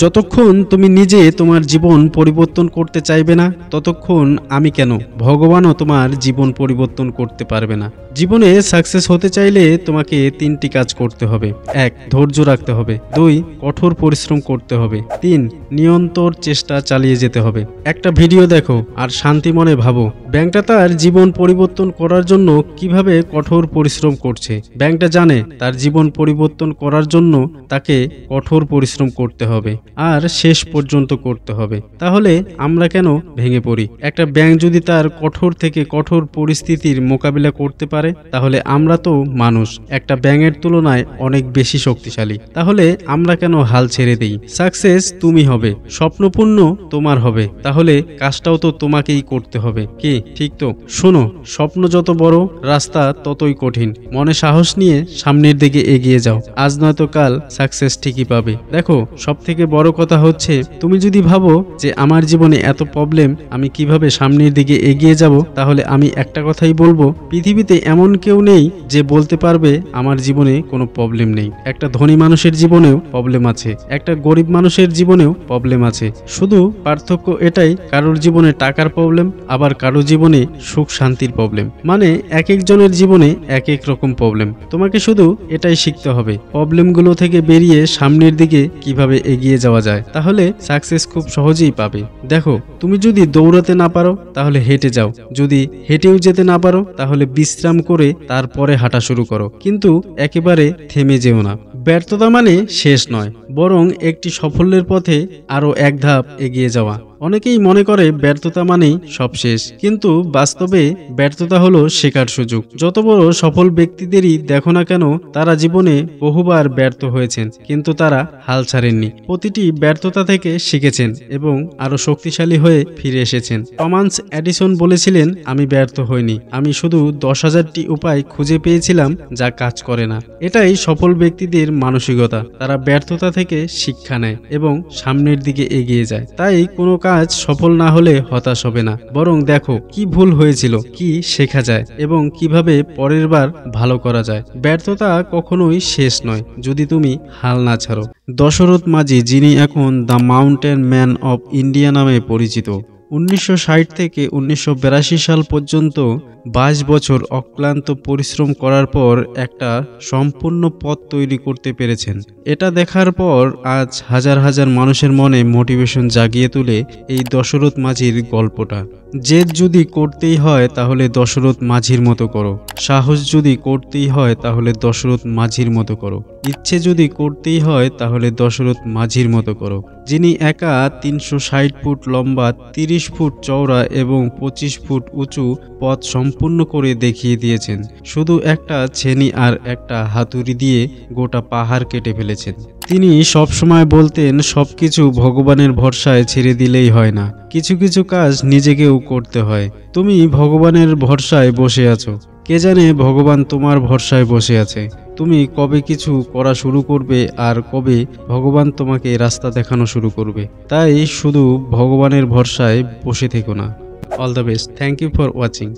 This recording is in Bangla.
যতক্ষণ তুমি নিজে তোমার জীবন পরিবর্তন করতে চাইবে না, ততক্ষণ আমি কেন, ভগবানও তোমার জীবন পরিবর্তন করতে পারবে না। জীবনে সাকসেস হতে চাইলে তোমাকে 3টি কাজ করতে হবে। 1. ধৈর্য রাখতে হবে। 2. কঠোর পরিশ্রম করতে হবে। 3. নিরন্তর চেষ্টা চালিয়ে যেতে হবে। একটা ভিডিও দেখো আর শান্তি মনে ভাবো, ব্যাংকটা তার জীবন পরিবর্তন করার জন্য কিভাবে কঠোর পরিশ্রম করছে। ব্যাংকটা জানে তার জীবন পরিবর্তন করার জন্য তাকে কঠোর পরিশ্রম করতে হবে আর শেষ পর্যন্ত করতে হবে। তাহলে আমরা কেন ভেঙে পড়ি? একটা ব্যাংক যদি তার কঠোর থেকে কঠোর পরিস্থিতির মোকাবিলা করতে পারে, তাহলে আমরা তো মানুষ একটা ব্যাংকের তুলনায় অনেক বেশি শক্তিশালী। তাহলে আমরা কেন হাল ছেড়ে দেই? সাকসেস তুমি হবে, স্বপ্নপূর্ণ তোমার হবে, তাহলে কাজটাও তো তোমাকেই করতে হবে। কি ঠিক তো? শোনো, স্বপ্ন যত বড়, রাস্তা ততই কঠিন। মনে সাহস নিয়ে সামনের দিকে এগিয়ে যাও, আজ নয়তো কাল সাকসেস ঠিকই পাবে। দেখো, সব থেকে বড় কথা হচ্ছে, তুমি যদি ভাবো যে আমার জীবনে এত প্রবলেম, আমি কিভাবে সামনের দিকে এগিয়ে যাব, তাহলে আমি একটা কথাই বলবো, পৃথিবীতে এমন কেউ নেই যে বলতে পারবে আমার জীবনে কোনো প্রবলেম নেই। একটা ধনী মানুষের জীবনেও প্রবলেম আছে, একটা গরিব মানুষের জীবনেও প্রবলেম আছে। শুধু পার্থক্য এটাই, কারোর জীবনে টাকার প্রবলেম, আবার কারোর জীবনে সুখ শান্তির প্রবলেম। মানে এক একজনের জীবনে এক এক রকম প্রবলেম। তোমাকে শুধু এটাই শিখতে হবে, প্রবলেমগুলো থেকে বেরিয়ে সামনের দিকে কিভাবে এগিয়ে যাওয়া যায়, তাহলে সাকসেস খুব সহজেই পাবে। দেখো, তুমি যদি দৌড়াতে না পারো তাহলে হেঁটে যাও, যদি হেঁটেও যেতে না পারো তাহলে বিশ্রাম করে তারপরে হাঁটা শুরু করো, কিন্তু একেবারে থেমে যেও না। ব্যর্থতা মানে শেষ নয়, বরং একটি সাফল্যের পথে আরো এক ধাপ এগিয়ে যাওয়া। অনেকেই মনে করে ব্যর্থতা মানেই সব শেষ, কিন্তু বাস্তবে ব্যর্থতা হলো শেখার সুযোগ। যত বড় সফল ব্যক্তিদেরই দেখো না কেন, তারা জীবনে বহুবার ব্যর্থ হয়েছেন, কিন্তু তারা হাল ছাড়েননি। প্রতিটি ব্যর্থতা থেকে শিখেছেন এবং আরো শক্তিশালী হয়ে ফিরে এসেছেন। টমাস এডিসন বলেছিলেন, আমি ব্যর্থ হইনি, আমি শুধু 10,000টি উপায় খুঁজে পেয়েছিলাম যা কাজ করে না। এটাই সফল ব্যক্তিদের মানসিকতা, তারা ব্যর্থতা থেকে শিক্ষা নেয় এবং সামনের দিকে এগিয়ে যায়। তাই কোনো কাজ সফল না হলে হতাশ হবে না, বরং দেখো কি ভুল হয়েছিল, কি শেখা যায় এবং কিভাবে পরের বার ভালো করা যায়। ব্যর্থতা কখনোই শেষ নয় যদি তুমি হাল না ছাড়ো। দশরথ মাঝি, যিনি এখন the mountain man of India নামে পরিচিত, 1960 থেকে 1982 সাল পর্যন্ত 22 বছর অক্লান্ত পরিশ্রম করার পর একটা সম্পূর্ণ পথ তৈরি করতে পেরেছেন। এটা দেখার পর আজ হাজার হাজার মানুষের মনে মোটিভেশন জাগিয়ে তুলে এই দশরথ মাঝির গল্পটা। জেদ যদি করতেই হয় তাহলে দশরথ মাঝির মতো করো, সাহস যদি করতেই হয় তাহলে দশরথ মাঝির মতো করো, ইচ্ছে যদি করতেই হয় তাহলে দশরথ মাঝির মতো করো, যিনি একা 360 ফুট লম্বা, 30 ফুট চওড়া এবং 25 ফুট উঁচু পথ সম্পূর্ণ করে দেখিয়ে দিয়েছেন। শুধু একটা ছেনি আর একটা হাতুড়ি দিয়ে গোটা পাহাড় কেটে ফেলেছেন। তিনি সবসময় বলতেন, সবকিছু ভগবানের ভরসায় ছেড়ে দিলেই হয় না, কিছু কিছু কাজ নিজেকেও করতে হয়। তুমি ভগবানের ভরসায় বসে আছো, কে জানে ভগবান তোমার ভরসায় বসে আছে। তুমি কবে কিছু করা শুরু করবে আর কবে ভগবান তোমাকে রাস্তা দেখানো শুরু করবে। তাই শুধু ভগবানের ভরসায় বসে থেকো না। All the best. Thank you for watching.